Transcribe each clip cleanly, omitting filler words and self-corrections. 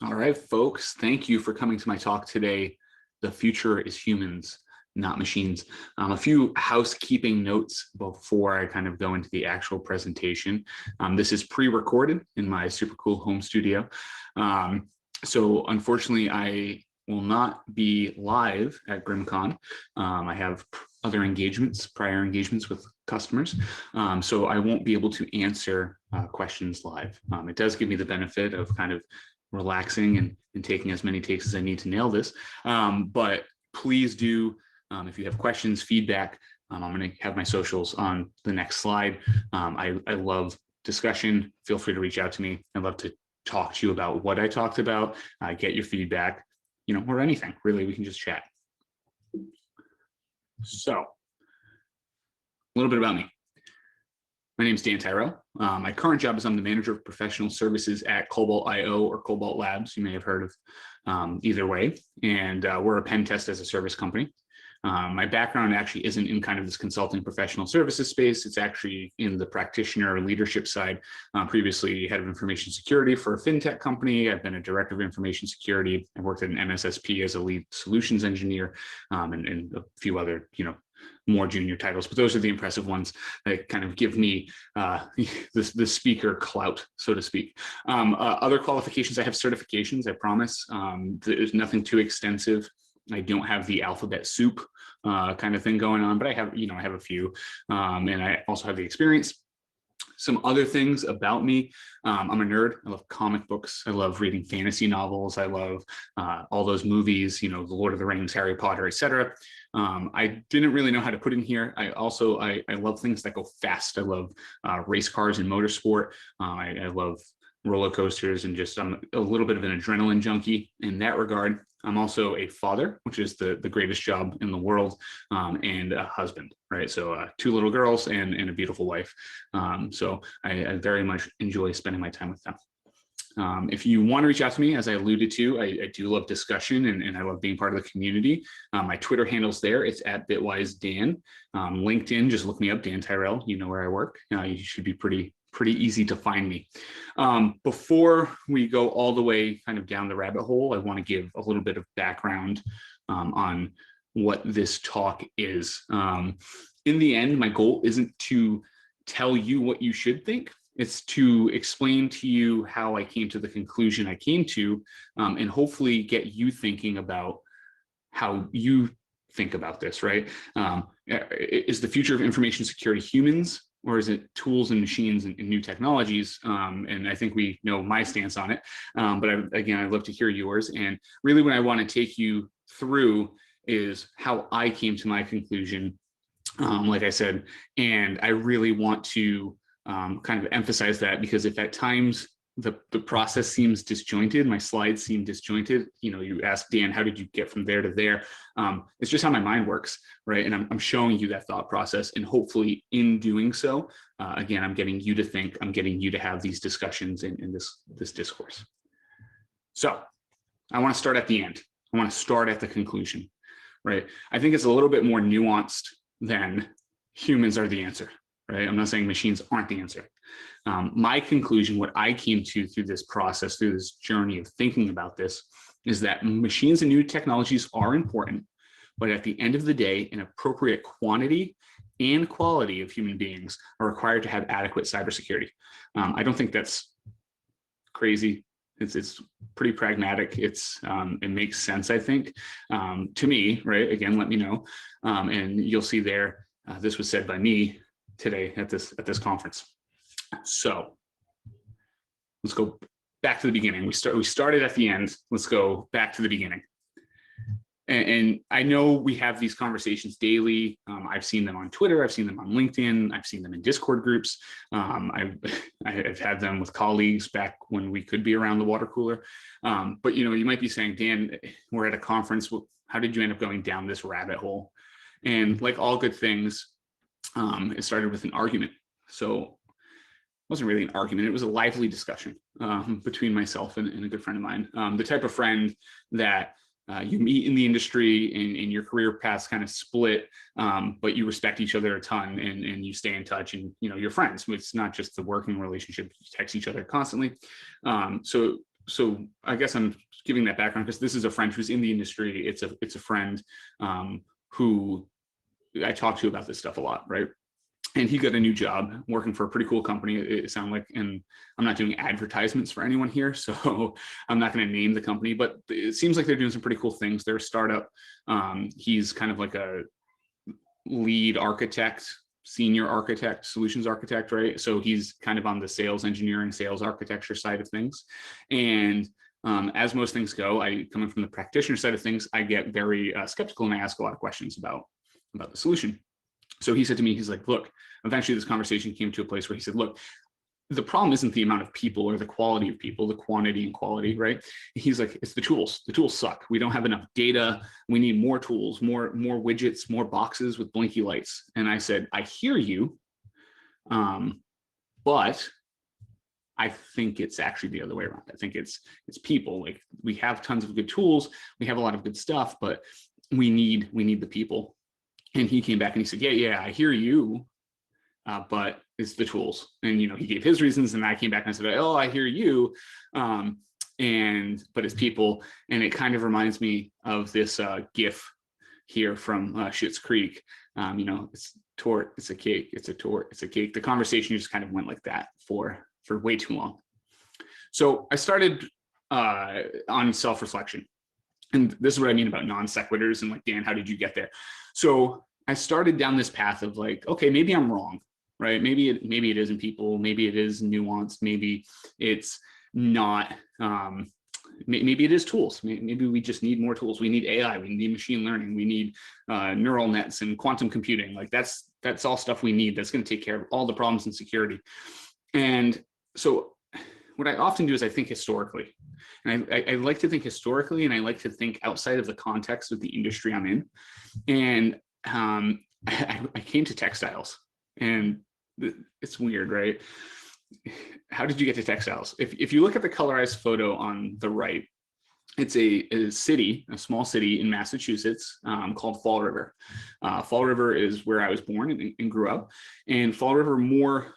All right, folks, thank you for coming to my talk today. The future is humans, not machines. A few housekeeping notes before I kind of go into the actual presentation. This is pre-recorded in my super cool home studio. So unfortunately, I will not be live at GRIMMCon. I have other engagements, prior engagements with customers. So I won't be able to answer questions live. It does give me the benefit of kind of relaxing and taking as many takes as I need to nail this. But please do, if you have questions, feedback, I'm going to have my socials on the next slide. I love discussion. Feel free to reach out to me. I'd love to talk to you about what I talked about, get your feedback, or anything. Really, we can just chat. So, a little bit about me. My name is Dan Tyrell. My current job is I'm the manager of professional services at Cobalt.io or Cobalt Labs. You may have heard of either way. And we're a pen test as a service company. My background actually isn't in kind of this consulting professional services space. It's actually in the practitioner leadership side. Previously head of information security for a fintech company. I've been a director of information security. I worked at an MSSP as a lead solutions engineer, and a few other, more junior titles, but those are the impressive ones that kind of give me the speaker clout, so to speak. Other qualifications, I have certifications, I promise. There's nothing too extensive. I don't have the alphabet soup kind of thing going on, but I have, I have a few, and I also have the experience. Some other things about me, I'm a nerd. I love comic books. I love reading fantasy novels. I love all those movies, the Lord of the Rings, Harry Potter, etc. I didn't really know how to put in here. I love things that go fast. I love race cars and motorsport. I love roller coasters, and just I'm a little bit of an adrenaline junkie in that regard. I'm also a father, which is the greatest job in the world, and a husband, right? So 2 little girls and a beautiful wife. So I very much enjoy spending my time with them. If you want to reach out to me, as I alluded to, I do love discussion and I love being part of the community. My Twitter handle's there. It's at BitwiseDan. LinkedIn, just look me up, Dan Tyrell. You know where I work. You should be pretty easy to find me. Before we go all the way kind of down the rabbit hole, I want to give a little bit of background on what this talk is. In the end, my goal isn't to tell you what you should think. It's to explain to you how I came to the conclusion I came to, and hopefully get you thinking about how you think about this, right? Is the future of information security humans, or is it tools and machines and new technologies? And I think we know my stance on it. But again, I'd love to hear yours. And really what I want to take you through is how I came to my conclusion, like I said, and I really want to kind of emphasize that, because if at times the process seems disjointed, my slides seem disjointed, you ask Dan, how did you get from there to there? It's just how my mind works, right? And I'm showing you that thought process, and hopefully in doing so, again, I'm getting you to think, I'm getting you to have these discussions in this discourse. So I want to start at the end. I want to start at the conclusion, right? I think it's a little bit more nuanced than humans are the answer, right? I'm not saying machines aren't the answer. My conclusion, what I came to through this process, through this journey of thinking about this, is that machines and new technologies are important, but at the end of the day, an appropriate quantity and quality of human beings are required to have adequate cybersecurity. I don't think that's crazy. It's pretty pragmatic. It makes sense, I think, to me, right? Again, let me know. And you'll see there, this was said by me today at this conference. So let's go back to the beginning. We started at the end. Let's go back to the beginning. And I know we have these conversations daily. I've seen them on Twitter. I've seen them on LinkedIn. I've seen them in Discord groups. I've had them with colleagues back when we could be around the water cooler. But you might be saying, Dan, we're at a conference. How did you end up going down this rabbit hole? And like all good things, it started with an argument. So it wasn't really an argument. It was a lively discussion between myself and a good friend of mine. The type of friend that you meet in the industry and your career paths kind of split, but you respect each other a ton and you stay in touch, and you're friends. It's not just the working relationship. You text each other constantly. So so I guess I'm giving that background because this is a friend who's in the industry. It's a friend who I talk to about this stuff a lot, right? And he got a new job working for a pretty cool company, it sounded like, and I'm not doing advertisements for anyone here, so I'm not going to name the company, but it seems like they're doing some pretty cool things. They're a startup. He's kind of like a lead architect, senior architect, solutions architect, right? So he's kind of on the sales engineering, sales architecture side of things. And as most things go, coming from the practitioner side of things, I get very skeptical and I ask a lot of questions about the solution. So he said to me, he's like, look, eventually this conversation came to a place where he said, look, the problem isn't the amount of people or the quality of people, the quantity and quality, right? He's like, it's the tools. The tools suck. We don't have enough data. We need more tools, more widgets, more boxes with blinky lights. And I said, I hear you, but I think it's actually the other way around. I think it's people. Like, we have tons of good tools. We have a lot of good stuff, but we need the people. And he came back and he said, yeah, I hear you, but it's the tools. And, he gave his reasons, and I came back and I said, oh, I hear you, but it's people. And it kind of reminds me of this GIF here from Schitt's Creek. It's tort, it's a cake, it's a tort, it's a cake. The conversation just kind of went like that for way too long. So I started on self-reflection. And this is what I mean about non sequiturs and like, Dan, how did you get there? So I started down this path of like, okay, maybe I'm wrong, right? Maybe it isn't people, maybe it is nuanced, maybe it's not, maybe it is tools. Maybe we just need more tools. We need AI, we need machine learning, we need neural nets and quantum computing. Like that's all stuff we need that's going to take care of all the problems in security. And so what I often do is I think historically. And I like to think historically, and I like to think outside of the context of the industry I'm in. And I came to textiles, and it's weird, right? How did you get to textiles? If you look at the colorized photo on the right, it's a city, a small city in Massachusetts called Fall River. Fall River is where I was born and grew up. And Fall River more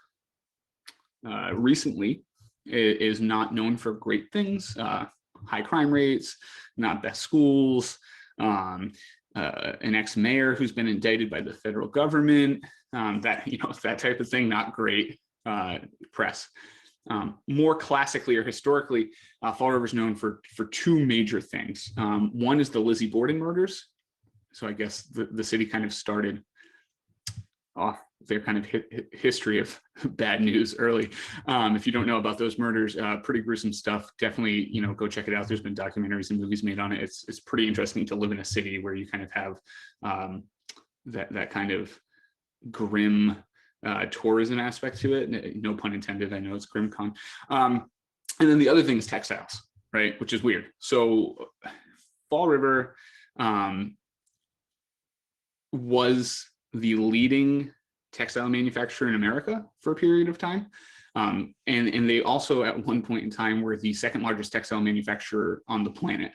recently is not known for great things, high crime rates, not best schools, an ex-mayor who's been indicted by the federal government, that type of thing, not great press. More classically or historically, Fall River is known for two major things. One is the Lizzie Borden murders. So I guess the city kind of started off their kind of history of bad news early. If you don't know about those murders, pretty gruesome stuff. Definitely, go check it out. There's been documentaries and movies made on it. It's pretty interesting to live in a city where you kind of have that kind of grim tourism aspect to it. No pun intended. I know it's GRIMMCon. And then the other thing is textiles, right? Which is weird. So Fall River was the leading textile manufacturer in America for a period of time. And they also at one point in time were the second largest textile manufacturer on the planet.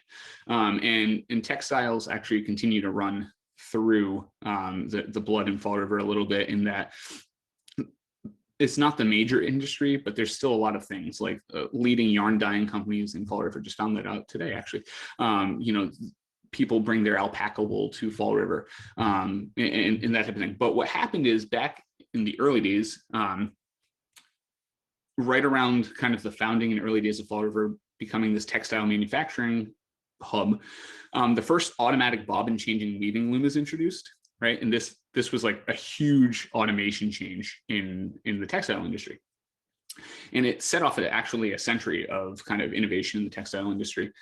And textiles actually continue to run through the blood in Fall River a little bit, in that it's not the major industry, but there's still a lot of things like leading yarn dyeing companies in Fall River. Just found that out today, actually. People bring their alpaca wool to Fall River, and that type of thing. But what happened is, back in the early days, right around kind of the founding and early days of Fall River becoming this textile manufacturing hub, the first automatic bobbin changing weaving loom is introduced, right? And this was like a huge automation change in the textile industry. And it set off actually a century of kind of innovation in the textile industry.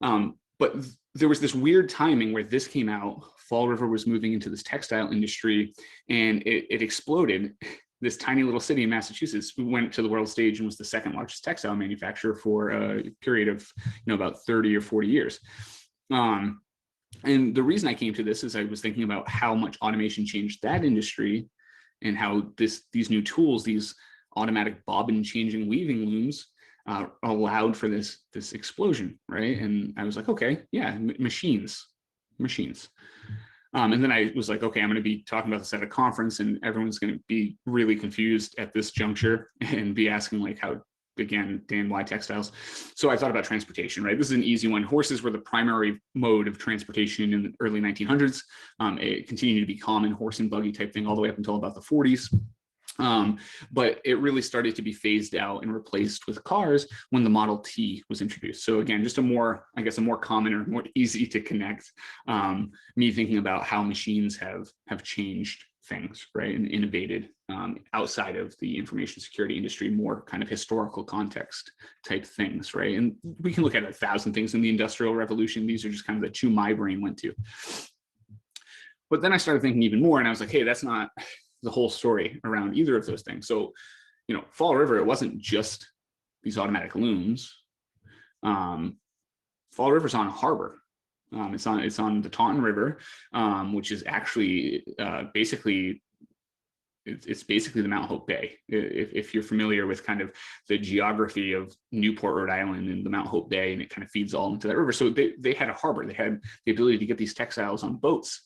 But there was this weird timing where this came out. Fall River was moving into this textile industry, and it exploded. This tiny little city in Massachusetts went to the world stage and was the second largest textile manufacturer for a period of about 30 or 40 years. And the reason I came to this is I was thinking about how much automation changed that industry, and how these new tools, these automatic bobbin changing weaving looms, allowed for this explosion, right? And I was like, okay, yeah, machines. And then I was like, okay, I'm going to be talking about this at a conference, and everyone's going to be really confused at this juncture and be asking like, how again, Dan, why textiles? So I thought about transportation, right? This is an easy one. Horses were the primary mode of transportation in the early 1900s. It continued to be common, horse and buggy type thing, all the way up until about the 40s. But it really started to be phased out and replaced with cars when the Model T was introduced. So again, just a more, I guess, a more common or more easy to connect, me thinking about how machines have changed things, right, and innovated outside of the information security industry, more kind of historical context type things, right? And we can look at 1,000 things in the Industrial Revolution. These are just kind of the two my brain went to. But then I started thinking even more, and I was like, hey, that's not the whole story around either of those things. So, you know, Fall River, it wasn't just these automatic looms. Fall River's on a harbor. It's on the Taunton River, which is actually basically it's basically the Mount Hope Bay. If you're familiar with kind of the geography of Newport, Rhode Island, and the Mount Hope Bay, and it kind of feeds all into that river. So they had a harbor. They had the ability to get these textiles on boats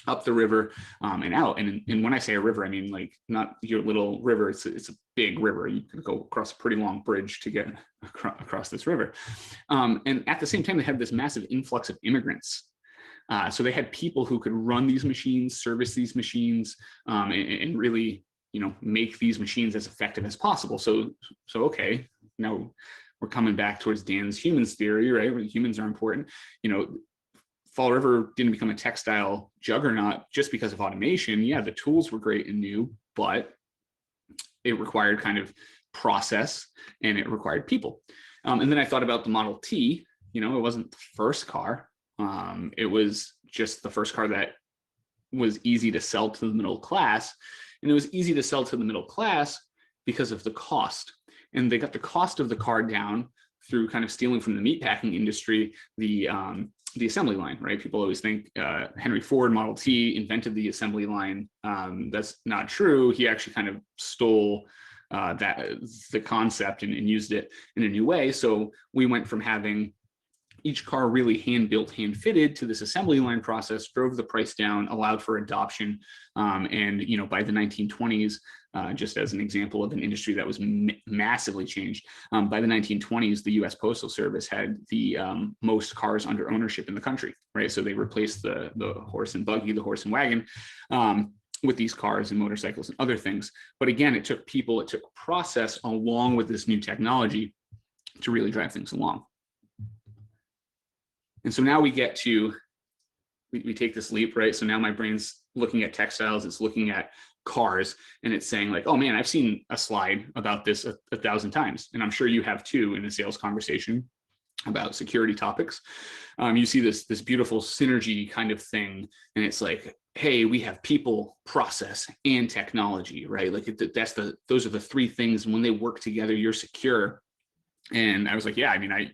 up the river and out. And when I say a river, I mean like not your little river. It's a big river. You can go across a pretty long bridge to get across this river. And at the same time, they had this massive influx of immigrants. So they had people who could run these machines, service these machines, and really, you know, make these machines as effective as possible. So okay, now we're coming back towards Dan's humans theory, right? Where humans are important. You know, Fall River didn't become a textile juggernaut just because of automation. Yeah, the tools were great and new, but it required kind of process and it required people. And then I thought about the Model T. You know, it wasn't the first car. It was just the first car that was easy to sell to the middle class. And it was easy to sell to the middle class because of the cost. And they got the cost of the car down through kind of stealing from the meatpacking industry, the assembly line, right? People always think Henry Ford Model T invented the assembly line. That's not true. He actually kind of stole the concept and used it in a new way. So we went from having each car really hand-built, hand-fitted to this assembly line process, drove the price down, allowed for adoption. And, you know, by the 1920s, just as an example of an industry that was massively changed, by the 1920s, the US Postal Service had the most cars under ownership in the country, right? So they replaced the horse and buggy, the horse and wagon, with these cars and motorcycles and other things. But again, it took people, it took process along with this new technology to really drive things along. And so now we get to, we take this leap, right? So now my brain's looking at textiles, it's looking at cars, and it's saying like, oh man, I've seen a slide about this a 1,000 times. And I'm sure you have too in a sales conversation about security topics. You see this beautiful synergy kind of thing. And it's like, hey, we have people, process, and technology, right? Like those are the three things. And when they work together, you're secure. And I was like, yeah, I mean,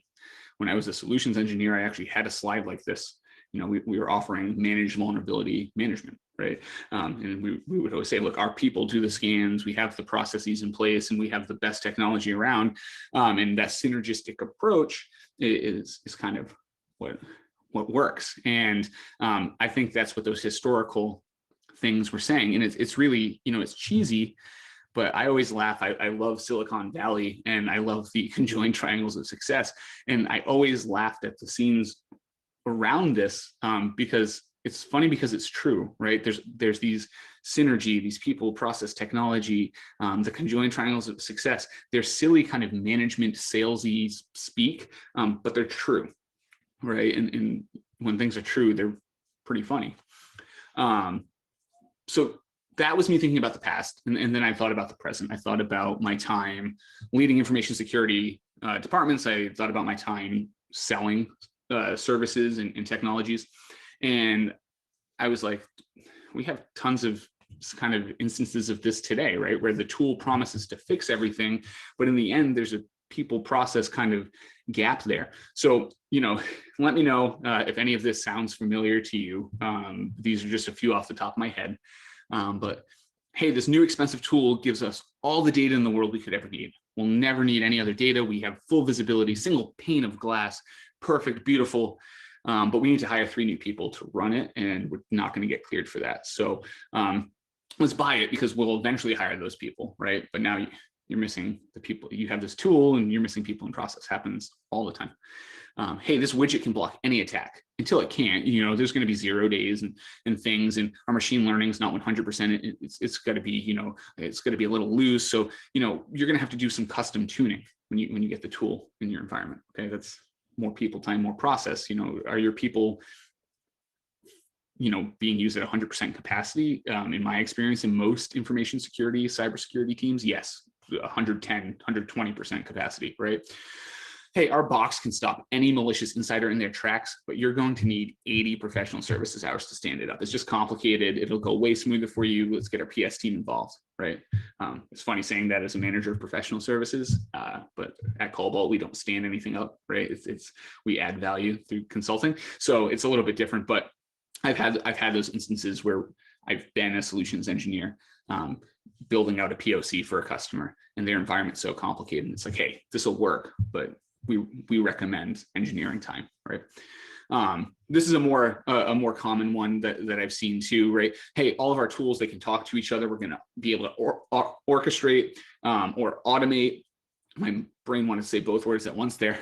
when I was a solutions engineer, I actually had a slide like this. You know, we were offering managed vulnerability management, right? And we would always say, look, our people do the scans, we have the processes in place, and we have the best technology around. And that synergistic approach is kind of what works. And I think that's what those historical things were saying. And it's really, you know, it's cheesy, but I always laugh. I love Silicon Valley and I love the conjoined triangles of success. And I always laughed at the scenes around this because it's funny because it's true, right? There's these synergy, these people, process, technology, the conjoined triangles of success. They're silly kind of management salesy speak, but they're true, right? And when things are true, they're pretty funny. So that was me thinking about the past. And then I thought about the present. I thought about my time leading information security departments. I thought about my time selling services and technologies. And I was like, we have tons of kind of instances of this today, right? Where the tool promises to fix everything, but in the end, there's a people process kind of gap there. So, you know, let me know if any of this sounds familiar to you. These are just a few off the top of my head. But hey, this new expensive tool gives us all the data in the world we could ever need. We'll never need any other data. We have full visibility, single pane of glass, perfect, beautiful. But we need to hire 3 new people to run it, and we're not going to get cleared for that. So let's buy it because we'll eventually hire those people, right? But now you're missing the people. You have this tool and you're missing people in process. Happens all the time. Hey, this widget can block any attack until it can't. There's going to be 0 days and things, and our machine learning is not 100%. It's got to be, it's going to be a little loose. So, you're going to have to do some custom tuning when you get the tool in your environment. Okay, that's more people time, more process. Are your people, being used at 100% capacity? In my experience, in most information security, cybersecurity teams, yes, 110, 120% capacity, right? Hey, our box can stop any malicious insider in their tracks, but you're going to need 80 professional services hours to stand it up. It's just complicated. It'll go way smoother for you. Let's get our PS team involved, right? It's funny saying that as a manager of professional services, but at Cobalt, we don't stand anything up, right? We add value through consulting. So it's a little bit different, but I've had those instances where I've been a solutions engineer, building out a POC for a customer, and their environment's so complicated. And it's like, hey, this will work, but we recommend engineering time, right? This is a more common one that I've seen too, right? Hey, all of our tools, they can talk to each other. We're going to be able to orchestrate or automate. My brain wanted to say both words at once there.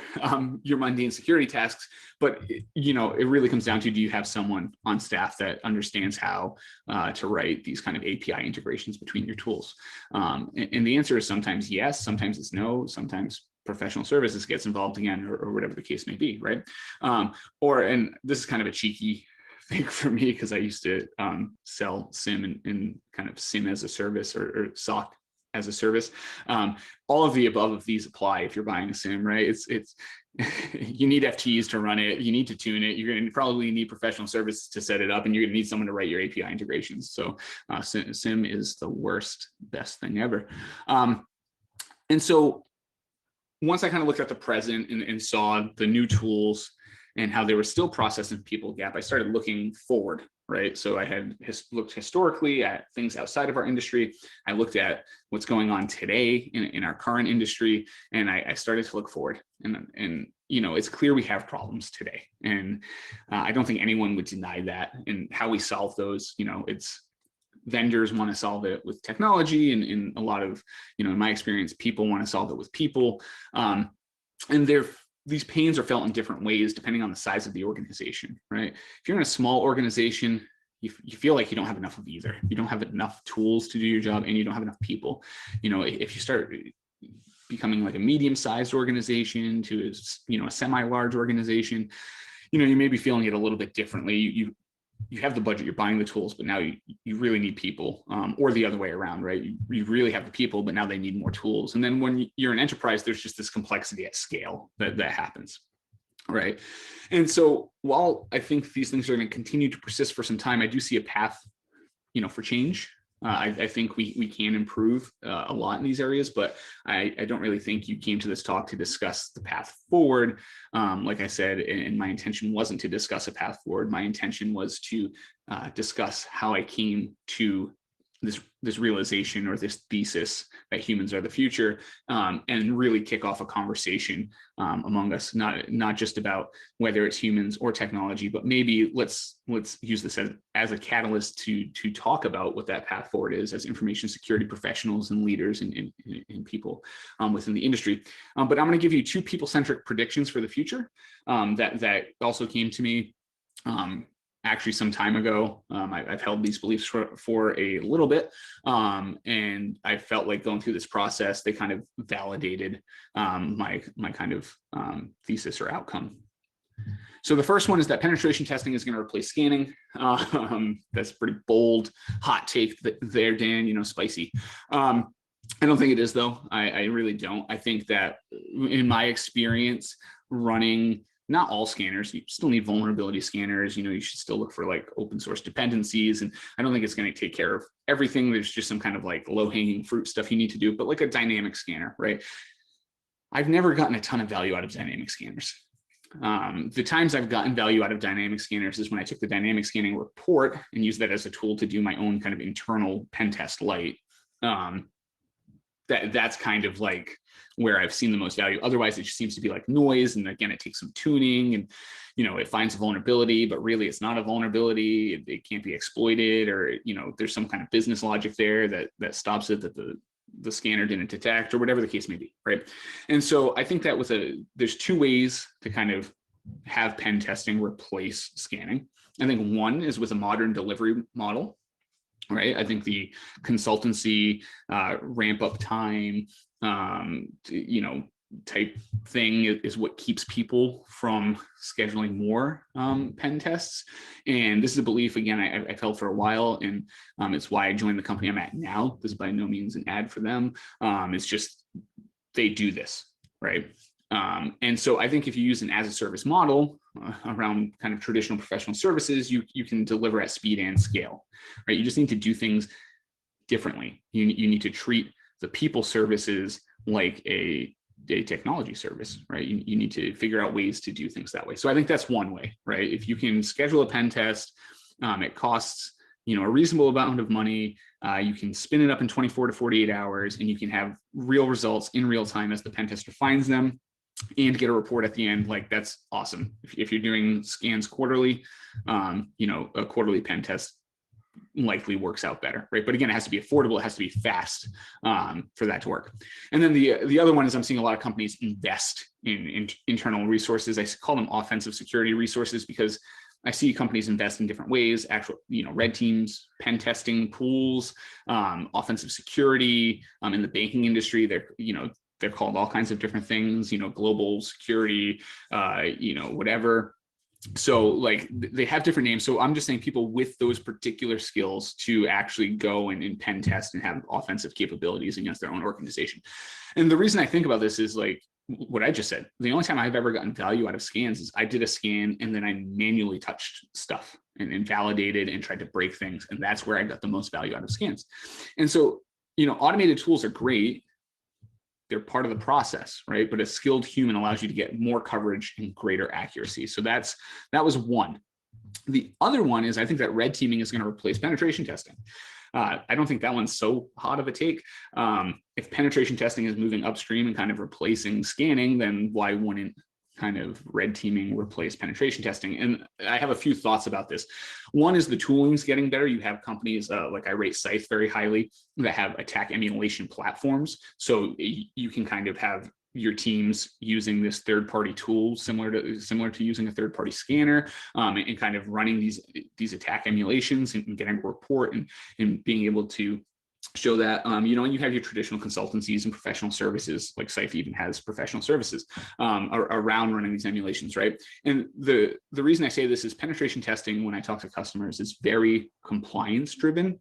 Your mundane security tasks, but it really comes down to, do you have someone on staff that understands how to write these kind of API integrations between your tools? And the answer is sometimes yes, sometimes it's no, sometimes professional services gets involved again, or whatever the case may be, right? And this is kind of a cheeky thing for me, because I used to sell SIM and kind of SIM as a service or SOC as a service. All of the above of these apply if you're buying a SIM, right? It's you need FTEs to run it, you need to tune it, you're going to probably need professional services to set it up, and you're going to need someone to write your API integrations. So SIM is the best thing ever. And so once I kind of looked at the present and saw the new tools and how they were still processing people gap, I started looking forward, right? So I had looked historically at things outside of our industry. I looked at what's going on today in our current industry, and I started to look forward. And it's clear we have problems today, and I don't think anyone would deny that. And how we solve those, it's vendors want to solve it with technology, and in a lot of, in my experience, people want to solve it with people. And these pains are felt in different ways depending on the size of the organization, right? If you're in a small organization, you feel like you don't have enough of either. You don't have enough tools to do your job, and you don't have enough people. If you start becoming like a medium-sized organization to a semi-large organization, you may be feeling it a little bit differently. You have the budget, you're buying the tools, but now you really need people, or the other way around, right? You really have the people, but now they need more tools. And then when you're an enterprise, there's just this complexity at scale that happens, right? And so while I think these things are going to continue to persist for some time, I do see a path, for change. I think we can improve a lot in these areas, but I don't really think you came to this talk to discuss the path forward. Like I said, and my intention wasn't to discuss a path forward. My intention was to discuss how I came to this realization, or this thesis that humans are the future, and really kick off a conversation among us, not just about whether it's humans or technology, but maybe let's use this as a catalyst to talk about what that path forward is as information security professionals and leaders and people within the industry. But I'm going to give you 2 people-centric predictions for the future that also came to me actually some time ago. I've held these beliefs for a little bit, and I felt like going through this process, they kind of validated my kind of thesis or outcome. So the first one is that penetration testing is going to replace scanning. That's pretty bold, hot take there, Dan, spicy. I don't think it is, though. I really don't. I think that in my experience running, not all scanners, you still need vulnerability scanners. You should still look for like open source dependencies. And I don't think it's going to take care of everything. There's just some kind of like low hanging fruit stuff you need to do, but like a dynamic scanner, right? I've never gotten a ton of value out of dynamic scanners. The times I've gotten value out of dynamic scanners is when I took the dynamic scanning report and used that as a tool to do my own kind of internal pen test light. That's kind of like where I've seen the most value. Otherwise, it just seems to be like noise. And again, it takes some tuning, and it finds a vulnerability, but really it's not a vulnerability. It can't be exploited, or there's some kind of business logic there that stops it, that the scanner didn't detect, or whatever the case may be, right? And so I think that there's two ways to kind of have pen testing replace scanning. I think one is with a modern delivery model, right? I think the consultancy, ramp up time, type thing is what keeps people from scheduling more pen tests. And this is a belief, again, I've held for a while, and it's why I joined the company I'm at now. This is by no means an ad for them. It's just, they do this, right? And so I think if you use an as a service model around kind of traditional professional services, you can deliver at speed and scale, right? You just need to do things differently. You need to treat the people services like a technology service, right? You need to figure out ways to do things that way. So I think that's one way, right? If you can schedule a pen test, it costs, a reasonable amount of money. You can spin it up in 24 to 48 hours, and you can have real results in real time as the pen tester finds them, and get a report at the end. Like, that's awesome. If you're doing scans quarterly, a quarterly pen test likely works out better, right? But again, it has to be affordable, it has to be fast for that to work. And then the other one is, I'm seeing a lot of companies invest in internal resources. I call them offensive security resources, because I see companies invest in different ways, actual, red teams, pen testing pools, offensive security. In the banking industry, they're called all kinds of different things, global security, whatever. So like, they have different names. So I'm just saying people with those particular skills to actually go and pen test and have offensive capabilities against their own organization. And the reason I think about this is like what I just said. The only time I've ever gotten value out of scans is I did a scan and then I manually touched stuff and validated and tried to break things. And that's where I got the most value out of scans. And so, automated tools are great. They're part of the process, right? But a skilled human allows you to get more coverage and greater accuracy. So that was one. The other one is, I think that red teaming is going to replace penetration testing. I don't think that one's so hot of a take. If penetration testing is moving upstream and kind of replacing scanning, then why wouldn't kind of red teaming replace penetration testing? And I have a few thoughts about this. One is the tooling's getting better. You have companies like, I rate Scythe very highly, that have attack emulation platforms. So you can kind of have your teams using this third-party tool, similar to using a third-party scanner, and kind of running these attack emulations and getting a report and being able to show that, and you have your traditional consultancies and professional services, like Scythe even has professional services around running these emulations, right? And the reason I say this is penetration testing, when I talk to customers, is very compliance driven,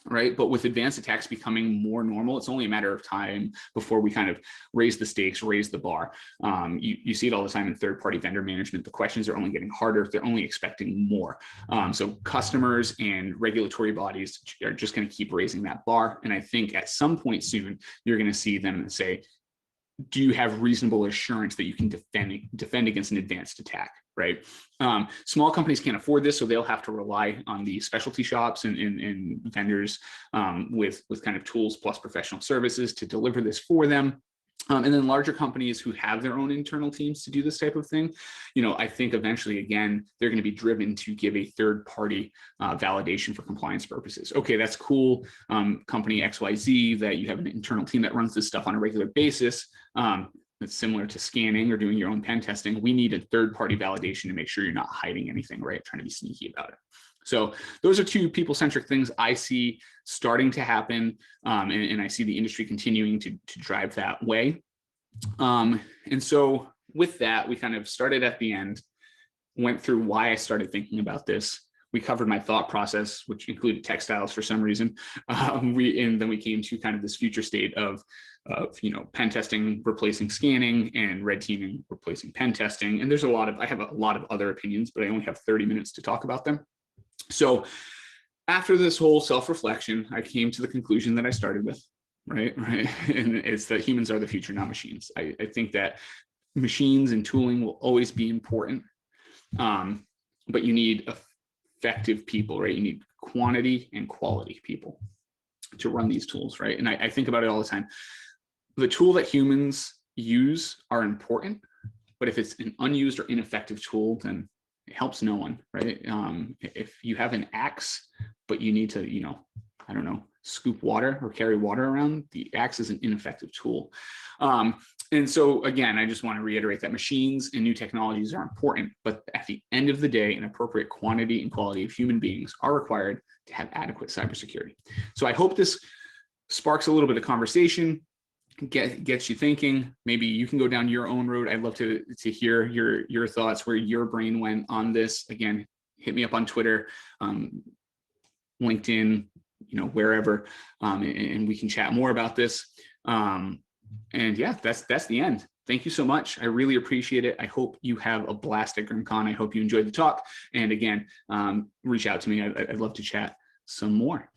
right? But with advanced attacks becoming more normal, it's only a matter of time before we kind of raise the stakes, raise the bar. You see it all the time in third-party vendor management. The questions are only getting harder. They're only expecting more. So customers and regulatory bodies are just going to keep raising that bar. And I think at some point soon, you're going to see them say, do you have reasonable assurance that you can defend against an advanced attack, right? Small companies can't afford this, so they'll have to rely on the specialty shops and vendors with kind of tools plus professional services to deliver this for them. And then larger companies who have their own internal teams to do this type of thing, I think eventually, again, they're going to be driven to give a third-party validation for compliance purposes. Okay, that's cool. Company XYZ, that you have an internal team that runs this stuff on a regular basis. It's similar to scanning or doing your own pen testing. We need a third-party validation to make sure you're not hiding anything, right? Trying to be sneaky about it. So those are two people-centric things I see starting to happen, and I see the industry continuing to drive that way. And so with that, we kind of started at the end, went through why I started thinking about this. We covered my thought process, which included textiles for some reason. And then we came to kind of this future state of pen testing replacing scanning and red teaming replacing pen testing. And I have a lot of other opinions, but I only have 30 minutes to talk about them. So after this whole self-reflection, I came to the conclusion that I started with, right? And it's that humans are the future, not machines. I think that machines and tooling will always be important, but you need effective people, right? You need quantity and quality people to run these tools, right? And I think about it all the time. The tool that humans use are important, but if it's an unused or ineffective tool, then it helps no one, right? If you have an axe, but you need to, I don't know, scoop water or carry water around, the axe is an ineffective tool. And so again, I just want to reiterate that machines and new technologies are important, but at the end of the day, an appropriate quantity and quality of human beings are required to have adequate cybersecurity. So I hope this sparks a little bit of conversation, gets you thinking. Maybe you can go down your own road. I'd love to hear your thoughts, where your brain went on this. Again, hit me up on Twitter, LinkedIn, wherever, and we can chat more about this. And yeah, that's the end. Thank you so much. I really appreciate it. I hope you have a blast at GRIMMCon. I hope you enjoyed the talk. And again, reach out to me. I'd love to chat some more.